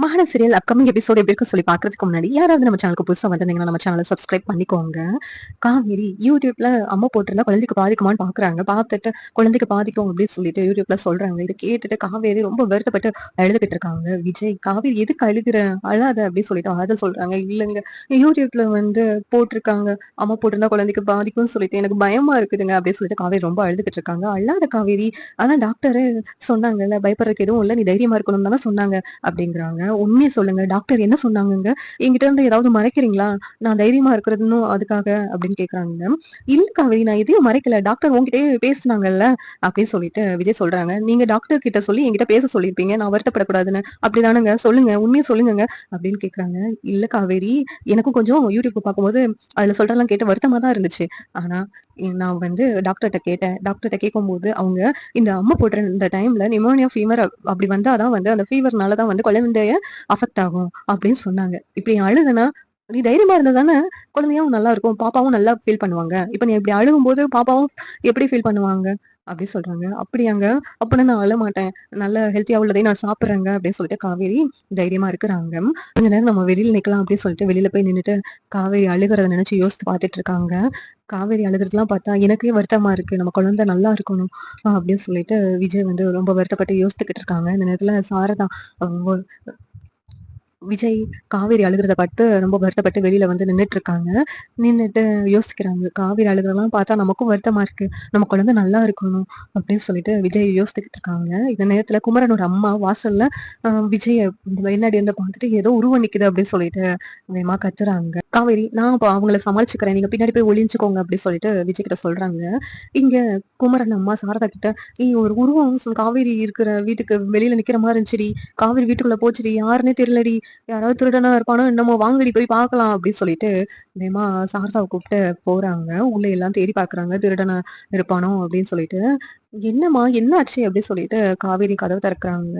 மகான serial upcoming episode எப்படி இருக்கு சொல்லி பாக்குறதுக்கு முன்னாடி யாராவது நம்ம சேனலுக்கு புதுசா வந்திருந்தீங்கன்னா நம்ம சேனலை சப்ஸ்கிரைப் பண்ணிக்கோங்க. காவேரி யூடியூப்ல அம்மா போட்டிருந்தா குழந்தைக்கு பாதிக்குமான்னு பாக்குறாங்க. பார்த்துட்டு குழந்தைக்கு பாதிக்கும் அப்படின்னு சொல்லிட்டு யூடியூப்ல சொல்றாங்க. இதை கேட்டுட்டு காவேரி ரொம்ப வருத்தப்பட்டு அழுதுகிட்டு இருக்காங்க. விஜய் காவேரி எதுக்கு அழுகுற, அழாத அப்படின்னு சொல்லிட்டு ஆறுதல் சொல்றாங்க. இல்லைங்க, யூடியூப்ல போட்டிருக்காங்க அம்மா போட்டிருந்தா குழந்தைக்கு பாதிக்கும்னு சொல்லிட்டு எனக்கு பயமா இருக்குதுங்க அப்படின்னு சொல்லிட்டு காவேரி ரொம்ப அழுதுகிட்டு இருக்காங்க. அழாத காவேரி, அதான் டாக்டரு சொன்னாங்கல்ல, பயப்படுறதுக்கு எதுவும் இல்லை, நீ தைரியமா இருக்கணும் தானே சொன்னாங்க அப்படிங்கிறாங்க. உண்மையை சொல்லுங்க, டாக்டர் என்ன சொன்னாங்கங்க, என்கிட்ட இருந்து ஏதாவது மறைக்கிறீங்களா, நான் தைரியமா இருக்கிறதுன்னு அதுக்காக அப்படின்னு கேக்குறாங்க. இல்ல காவேரி, நான் எதையும் மறைக்கல, டாக்டர் உங்ககிட்டயே பேசினாங்கல்ல அப்படின்னு சொல்லிட்டு விஜய் சொல்றாங்க. நீங்க டாக்டர் கிட்ட சொல்லி என்கிட்ட பேச சொல்லியிருப்பீங்க, நான் வருத்தப்படக்கூடாதுன்னு, அப்படிதானுங்க, சொல்லுங்க உண்மையை சொல்லுங்க அப்படின்னு கேக்குறாங்க. இல்ல காவேரி, எனக்கும் கொஞ்சம் யூடியூப் பார்க்கும்போது அதுல சொல்றதெல்லாம் கேட்டு வருத்தமா தான் இருந்துச்சு. ஆனா நான் டாக்டர்கிட்ட கேட்டேன். டாக்டர்கிட்ட கேட்கும்போது அவங்க இந்த அம்மா போடுற இந்த டைம்ல நிமோனியா ஃபீவர் அப்படி வந்தாதான் அந்த ஃபீவர்னாலதான் குழந்தைய அஃபெக்ட் ஆகும் அப்படின்னு சொன்னாங்க. இப்படி அழுதுனா நீ தைரியமா இருந்தா தானே குழந்தையும் நல்லா இருக்கும், பாப்பாவும் நல்லா ஃபீல் பண்ணுவாங்க. இப்ப நீ இப்படி அழுகும் போது பாப்பாவும் எப்படி ஃபீல் பண்ணுவாங்க அப்படி சொல்றாங்க. அப்படியாங்க, அப்படின்னா நான் அழ மாட்டேன், நல்ல ஹெல்த்தியா உள்ளதே நான் சாப்பிடுறேங்க அப்படின்னு சொல்லிட்டு காவேரி தைரியமா இருக்கிறாங்க. கொஞ்ச நேரம் நம்ம வெளியில நிக்கலாம் அப்படின்னு சொல்லிட்டு வெளியில போய் நின்னுட்டு காவேரி அழுகிறத நினைச்சு யோசித்து பார்த்துட்டு இருக்காங்க. காவேரி அழுகிறதுலாம் பார்த்தா எனக்கே வருத்தமா இருக்கு, நம்ம குழந்தை நல்லா இருக்கணும் அப்படின்னு சொல்லிட்டு விஜய் ரொம்ப வருத்தப்பட்டு யோசித்துக்கிட்டு இருக்காங்க. இந்த நேரத்துல சாரதா அவங்க விஜய் காவேரி அழுகிறத பார்த்து ரொம்ப வருத்தப்பட்டு வெளியில நின்னுட்டு இருக்காங்க. நின்னுட்டு யோசிக்கிறாங்க. காவேரி அழுகிறதெல்லாம் பார்த்தா நமக்கும் வருத்தமா இருக்கு, நம்ம குழந்தை நல்லா இருக்கணும் அப்படின்னு சொல்லிட்டு விஜய் யோசித்துக்கிட்டு இருக்காங்க. இந்த நேரத்துல குமரனோட அம்மா வாசல்ல விஜய முன்னாடி பார்த்துட்டு ஏதோ உருவம் நிக்குது அப்படின்னு சொல்லிட்டு வேகமா கத்துறாங்க. காவேரி, நான் அவங்கள சமாளிச்சுக்கிறேன், நீங்க பின்னாடி போய் ஒளிஞ்சுக்கோங்க அப்படின்னு சொல்லிட்டு விஜய் கிட்ட சொல்றாங்க. இங்க குமரன் அம்மா சாரதா கிட்ட, ஒரு உருவம் காவேரி இருக்கிற வீட்டுக்கு வெளியில நிக்கிற மாதிரி இருந்துச்சுடி, காவேரி வீட்டுக்குள்ள போச்சுடி, யாருன்னே தெரியலடி, யாராவது திருடனா இருப்பானோ என்னமோ, வாங்கடி போய் பார்க்கலாம் அப்படின்னு சொல்லிட்டு வேகமா சாரதாவை கூப்பிட்டு போறாங்க. உள்ள எல்லாம் தேடி பாக்குறாங்க, திருடனா இருப்பானோ அப்படின்னு சொல்லிட்டு. என்னம்மா என்ன ஆச்சு அப்படின்னு சொல்லிட்டு காவேரி கதவு திறக்கிறாங்க.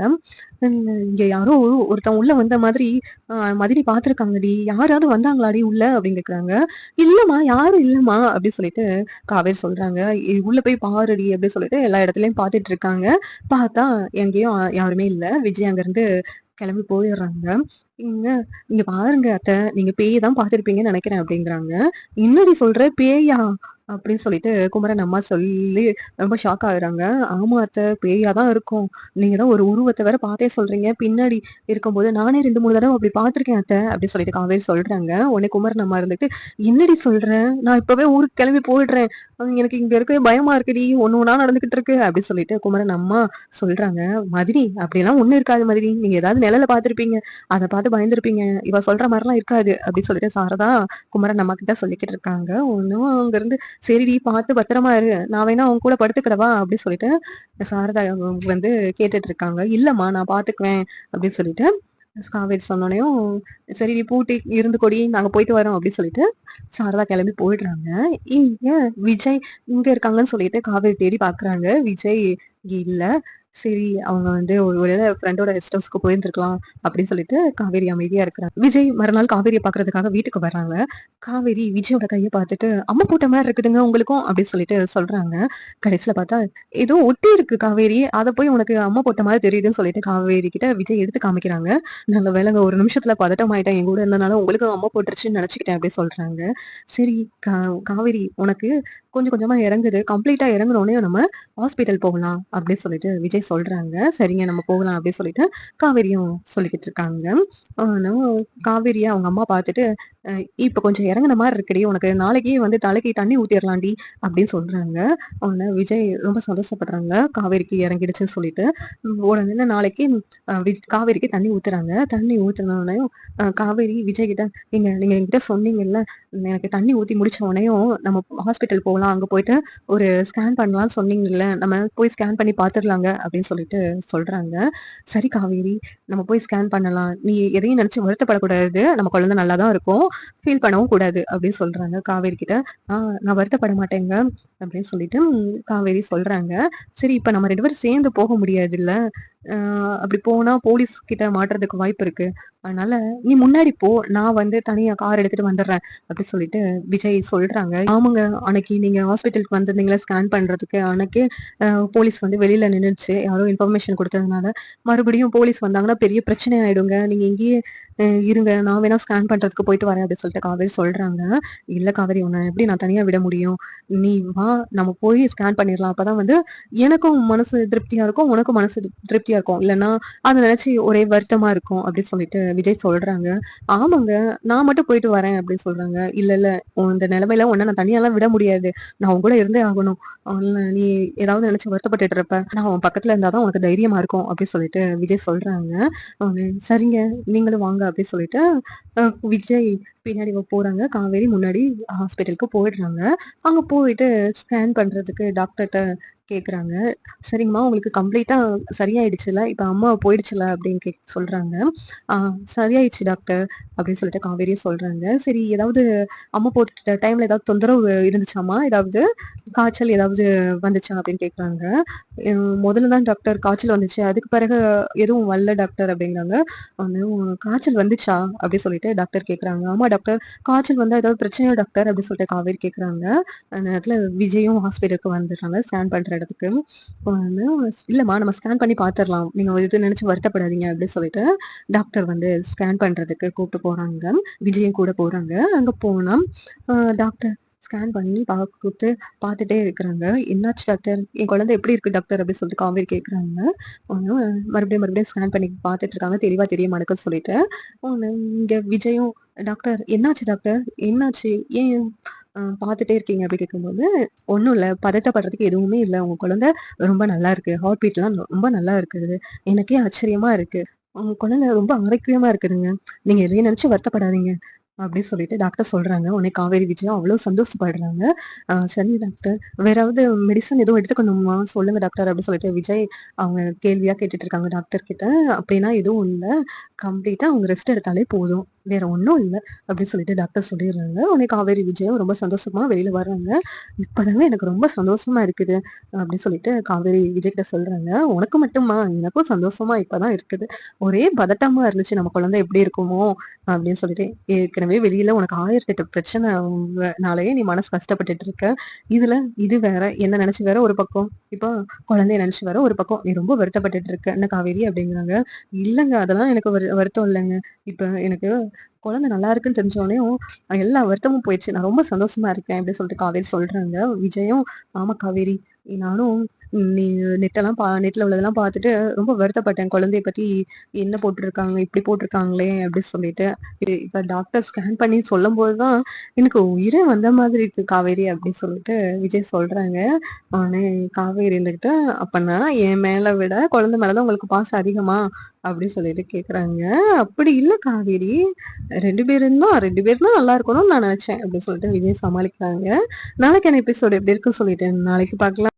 இங்க யாரோ ஒருத்தன் உள்ள வந்த மாதிரி மதினி பாத்துருக்காங்கடி, யாராவது வந்தாங்களாடி உள்ள அப்படின்னு கேக்குறாங்க. இல்லம்மா, யாரும் இல்லம்மா அப்படின்னு சொல்லிட்டு காவேரி சொல்றாங்க. உள்ள போய் பாருடி அப்படின்னு சொல்லிட்டு எல்லா இடத்துலயும் பாத்துட்டு இருக்காங்க. பார்த்தா எங்கேயும் யாருமே இல்ல. விஜய் அங்க இருந்து கிளம்பி போயிடுறாங்க. இங்க இங்க பாருங்க அத்தை, நீங்க பேய் தான் பாத்திருப்பீங்கன்னு நினைக்கிறேன் அப்படிங்கிறாங்க. என்னடி சொல்ற, பேயா அப்படின்னு சொல்லிட்டு குமரன் அம்மா சொல்லி ரொம்ப ஷாக் ஆகுறாங்க. ஆமா அத்தை, பேயா தான் இருக்கும், நீங்க தான் ஒரு உருவத்தை வேற பார்த்தே சொல்றீங்க, பின்னாடி இருக்கும்போது நானே 2-3 தடவை அப்படி பாத்திருக்கேன் அத்தை அப்படின்னு சொல்லிட்டு காவேரி சொல்றாங்க. உடனே குமரன் அம்மா இருந்துட்டு, என்னடி சொல்ற, நான் இப்பவே ஊருக்கு கிளம்பி போயிடுறேன், எனக்கு இங்க இருக்கவே பயமா இருக்குடி, ஒண்ணு ஒண்ணா நடந்துகிட்டு இருக்கு அப்படின்னு சொல்லிட்டு குமரன் அம்மா சொல்றாங்க. மதினி, அப்படியெல்லாம் ஒண்ணு இருக்காது மதினி, நீங்க ஏதாவது நிழல பாத்திருப்பீங்க, அதை பார்த்து பயந்துருப்பீங்க, இவ சொல்ற மாதிரிலாம் இருக்காது அப்படின்னு சொல்லிட்டு சாரதா குமரன் அம்மா கிட்ட சொல்லிக்கிட்டு இருக்காங்க. ஒன்னும் அங்க இருந்து, சரிடி பார்த்து பத்திரமா இரு, நான் வேணா அவங்க கூட படுத்துக்கிடவா அப்படின்னு சொல்லிட்டு சாரதா கேட்டுட்டு இருக்காங்க. இல்லம்மா, நான் பாத்துக்குவேன் அப்படின்னு சொல்லிட்டு காவேரி சொன்னோனையும், சரி நீ பூட்டி இருந்து கொடி, நாங்க போயிட்டு வரோம் அப்படின்னு சொல்லிட்டு சாரதா கிளம்பி போயிடுறாங்க. இங்க விஜய் இங்க இருக்காங்கன்னு சொல்லிட்டு காவேரி தேடி பாக்குறாங்க. விஜய் இங்க இல்ல. சரி, அவங்க ஒரு ஃப்ரெண்டோட கெஸ்ட் ஹவுஸ்க்கு போயிருந்திருக்கலாம் அப்படின்னு சொல்லிட்டு காவேரி அமைதியா இருக்கிறாங்க. விஜய் மறுநாள் காவேரியை பாக்குறதுக்காக வீட்டுக்கு வர்றாங்க. காவேரி விஜயோட கையை பார்த்துட்டு, அம்மா போட்ட மாதிரி இருக்குதுங்க உங்களுக்கும் அப்படின்னு சொல்லிட்டு சொல்றாங்க. கடைசியில பார்த்தா ஏதோ ஒட்டி இருக்கு காவேரி, அதை போய் உனக்கு அம்மா போட்ட மாதிரி தெரியுதுன்னு சொல்லிட்டு காவேரி கிட்ட விஜய் எடுத்து காமிக்கிறாங்க. நல்ல வேலைங்க, ஒரு நிமிஷத்துல பதட்டம் ஆயிட்டேன், என் கூட இருந்தனால உங்களுக்கு அம்மா போட்டுருச்சுன்னு நினைச்சுக்கிட்டேன் அப்படின்னு சொல்றாங்க. சரி காவேரி, உனக்கு கொஞ்சம் கொஞ்சமா இறங்குது, கம்ப்ளீட்டா இறங்குனோடனே நம்ம ஹாஸ்பிட்டல் போகலாம் அப்படின்னு சொல்லிட்டு விஜய் சொல்றாங்க. சரிங்க, நம்ம போகலாம் அப்படின்னு சொல்லிட்டு காவேரியும் சொல்லிக்கிட்டு இருக்காங்க. ஆனா காவேரியா அவங்க அம்மா பார்த்துட்டு, இப்ப கொஞ்சம் இறங்குன மாதிரி இருக்குடி, உனக்கு நாளைக்கே தலைக்கு தண்ணி ஊத்திடலாம்டி அப்படின்னு சொல்றாங்க. உடனே விஜய் ரொம்ப சந்தோஷப்படுறாங்க, காவேரிக்கு இறங்கிடுச்சுன்னு சொல்லிட்டு. உடனே நாளைக்கு காவேரிக்கு தண்ணி ஊத்துறாங்க. தண்ணி ஊத்துனோடனே காவேரி விஜய் கிட்ட, நீங்க என்கிட்ட சொன்னீங்கல்ல, எனக்கு தண்ணி ஊத்தி முடிச்ச உடனேயும் நம்ம ஹாஸ்பிட்டல் போகலாம், அங்க போயிட்டு ஒரு ஸ்கேன் பண்ணலாம்னு சொன்னீங்கல்ல, நம்ம போய் ஸ்கேன் பண்ணி பாத்துடலாங்க அப்படின்னு சொல்லிட்டு சொல்றாங்க. சரி காவேரி, நம்ம போய் ஸ்கேன் பண்ணலாம், நீ எதையும் நினைச்சு வருத்தப்படக்கூடாது, நம்ம குழந்தை நல்லாதான் இருக்கும், ஃபீல் பண்ணவும் கூடாது அப்படின்னு சொல்றாங்க காவேரி கிட்ட. நான் வருத்தப்பட மாட்டேங்க அப்படின்னு சொல்லிட்டு காவேரி சொல்றாங்க. சரி, இப்ப நம்ம 2 பேரும் சேர்ந்து போக முடியாது இல்ல, அப்படி போனா போலீஸ் கிட்ட மாட்டுறதுக்கு வாய்ப்பு இருக்கு. அதனால நீ முன்னாடி போ. நான் வந்து தனியா கார் எடுத்துட்டு வந்துடுறேன்." அப்படி சொல்லிட்டு விஜய் சொல்றாங்க. ஆமாங்க. அன்னைக்கு நீங்க ஹாஸ்பிட்டலுக்கு வந்திருந்தீங்கல்ல ஸ்கேன் பண்றதுக்கு. அன்னைக்கே போலீஸ் வந்து வெளியில நின்னுச்சு. யாரோ இன்ஃபர்மேஷன் குடுத்ததுனால. மறுபடியும் போலீஸ் வந்தாங்கன்னா பெரிய பிரச்சனை ஆயிடுங்க. நீங்க இங்கேயே இருங்க. நான் வேணா ஸ்கேன் பண்றதுக்கு போயிட்டு வரேன் அப்படின்னு சொல்லிட்டு காவேரி சொல்றாங்க. "இல்ல காவேரி, உன்ன எப்படி நான் தனியா விட முடியும்? நீ வா, நம்ம போய் ஸ்கேன் பண்ணிடலாம். அப்பதான் வந்து எனக்கும் மனசு திருப்தியா இருக்கும். உனக்கும் மனசு திருப்தியா இருக்கும். இல்லன்னா அத நினைச்சு ஒரே வருத்தமா இருக்கும்." அப்படின்னு சொல்லிட்டு விஜய் சொல்றாங்க. "ஆமாங்க. நான் மட்டும் போயிட்டு வரேன்." அப்படின்னு சொல்றாங்க. "இல்ல, இல்ல. இந்த நிலைமையில உன்ன நான் தனியாலாம் விட முடியாது. நான் உன் கூட இருந்தே ஆகணும். நீ ஏதாவது நினைச்சு வருத்தப்பட்டுட்டு இருப்ப. நான் உன் பக்கத்துல இருந்தா தான் உனக்கு தைரியமா இருக்கும்." அப்படின்னு சொல்லிட்டு விஜய் சொல்றாங்க. "சரிங்க. நீங்களும் வாங்க." அப்படின்னு சொல்லிட்டு விஜய் பின்னாடி போறாங்க. காவேரி முன்னாடி ஹாஸ்பிட்டலுக்கு போயிடுறாங்க. அங்க போயிட்டு ஸ்கேன் பண்றதுக்கு டாக்டர்ட்ட கேட்குறாங்க. "சரிங்கம்மா, உங்களுக்கு கம்ப்ளீட்டா சரியாயிடுச்சுல்ல? இப்ப அம்மா போயிடுச்சுல்ல?" அப்படின்னு சொல்றாங்க. "ஆ, சரியாயிடுச்சு டாக்டர்." அப்படின்னு சொல்லிட்டு காவேரியும் சொல்றாங்க. "சரி, ஏதாவது அம்மா போட்ட டைம்ல ஏதாவது தொந்தரவு இருந்துச்சாம்மா? ஏதாவது காய்ச்சல் ஏதாவது வந்துச்சா?" அப்படின்னு கேட்குறாங்க. "அ முதல்ல தான் டாக்டர் காய்ச்சல் வந்துச்சு. அதுக்கு பிறகு எதுவும் வரல டாக்டர்." அப்படிங்கிறாங்க. "காய்ச்சல் வந்துச்சா?" அப்படி சொல்லிட்டு டாக்டர் கேட்குறாங்க. "ஆமா டாக்டர். காய்ச்சல் வந்தா ஏதாவது பிரச்சனையா டாக்டர்?" அப்படி சொல்லிட்டு காவேரி கேட்குறாங்க. அந்த நேரத்துல விஜயும் ஹாஸ்பிட்டலுக்கு வந்துடுறாங்க ஸ்கேன் பண்ற இடத்துக்கு. வந்து "இல்லம்மா, நம்ம ஸ்கேன் பண்ணி பார்த்துரலாம். நீங்க இது நினைச்சு வருத்தப்படாதீங்க." அப்படின்னு சொல்லிட்டு டாக்டர் வந்து ஸ்கேன் பண்றதுக்கு கூப்பிட்டு போறாங்க. விஜயும் கூட போறாங்க. அங்க போனா டாக்டர் ஸ்கேன் பண்ணி பார்த்துட்டே இருக்கிறாங்க. "என்னாச்சு டாக்டர்? என் குழந்தை எப்படி இருக்கு டாக்டர்?" அப்படி சொல்லிட்டு காவேரி கேட்குறாங்க. ஒண்ணு மறுபடியும் மறுபடியும் ஸ்கேன் பண்ணி பார்த்துட்டு இருக்காங்க. தெளிவா தெரிய மாட்டேங்குதுன்னு சொல்லிட்டு. ஒண்ணு இங்க விஜயும், "டாக்டர் என்னாச்சு டாக்டர்? என்னாச்சு? ஏன் பார்த்துட்டே இருக்கீங்க?" அப்படி கேட்கும்போது, "ஒண்ணும் இல்ல. பதட்டப்படுறதுக்கு எதுவுமே இல்ல. உங்க குழந்தை ரொம்ப நல்லா இருக்கு. ஹார்ட் பீட்லாம் ரொம்ப நல்லா இருக்குது. எனக்கே ஆச்சரியமா இருக்கு. உங்க குழந்தை ரொம்ப ஆரோக்கியமா இருக்குதுங்க. நீங்க எதையும் நினைச்சு வருத்தப்படாதீங்க." அப்படின்னு சொல்லிட்டு டாக்டர் சொல்றாங்க. உடனே காவேரி, விஜயா அவ்ளோ சந்தோஷப்படுறாங்க. "சரி டாக்டர். வேறாவது மெடிசின் எதுவும் எடுத்துக்கணுமா? சொல்லுங்க டாக்டர்." அப்படின்னு சொல்லிட்டு விஜய் அவங்க கேள்வியா கேட்டுட்டு இருக்காங்க டாக்டர் கிட்ட. "அப்படின்னா எதுவும் இல்ல. கம்ப்ளீட்டா அவங்க ரெஸ்ட் எடுத்தாலே போதும். வேற ஒண்ணும் இல்ல." அப்படின்னு சொல்லிட்டு டாக்டர் சொல்லிடுறாங்க. உடனே காவேரி, விஜயும் ரொம்ப சந்தோஷமா வெளியில வர்றாங்க. "இப்பதாங்க எனக்கு ரொம்ப சந்தோஷமா இருக்குது." அப்படின்னு சொல்லிட்டு காவேரி விஜய் கிட்ட சொல்றாங்க. "உனக்கு மட்டுமா? எனக்கும் சந்தோஷமா இப்பதான் இருக்குது. ஒரே பதட்டமா இருந்துச்சு. நம்ம குழந்தை எப்படி இருக்குமோ?" அப்படின்னு சொல்லிட்டு. "ஏற்கனவே வெளியில உனக்கு 1008 பிரச்சனை நாலயே நீ மனசு கஷ்டப்பட்டுட்டு இருக்க. இதுல இது வேற. என்ன நினைச்சு வேற ஒரு பக்கம். இப்போ குழந்தைய நினைச்சு வேற ஒரு பக்கம். நீ ரொம்ப வருத்தப்பட்டுட்டு இருக்க. என்ன காவேரி?" அப்படிங்கிறாங்க. "இல்லங்க. அதெல்லாம் எனக்கு வருத்தம் இல்லங்க. இப்ப எனக்கு குழந்தை நல்லா இருக்குன்னு தெரிஞ்ச உடனேயும் எல்லா வருத்தமும் போயிடுச்சு. நான் ரொம்ப சந்தோஷமா இருக்கேன்." அப்படின்னு சொல்லிட்டு காவேரி சொல்றாங்க. விஜயும், "ஆமா காவேரி. நானும் நீ நெட்ல உள்ளதெல்லாம் பார்த்துட்டு ரொம்ப வருத்தப்பட்டேன். குழந்தைய பத்தி என்ன போட்டுருக்காங்க, இப்படி போட்டுருக்காங்களே." அப்படி சொல்லிட்டு. இப்ப டாக்டர் ஸ்கேன் பண்ணி சொல்லும்போது தான் எனக்கு உயிரே வந்த மாதிரி இருக்கு காவேரி." அப்படி சொல்லிட்டு விஜய் சொல்றாங்க. உடனே காவேரி இருந்துகிட்டு, "அப்பன்னா என் மேல விட குழந்தை மேல தான் உங்களுக்கு பாசம் அதிகமா?" அப்படி சொல்லிட்டு கேட்குறாங்க. "அப்படி இல்ல காவேரி. 2 பேரும் தான் நல்லா இருக்கணும்னு நான் நினைச்சேன்." அப்படின்னு சொல்லிட்டு விஜய் சமாளிக்கிறாங்க. நாளைக்கான எபிசோட் எப்படி இருக்குன்னு சொல்லிட்டு நாளைக்கு பார்க்கலாம்.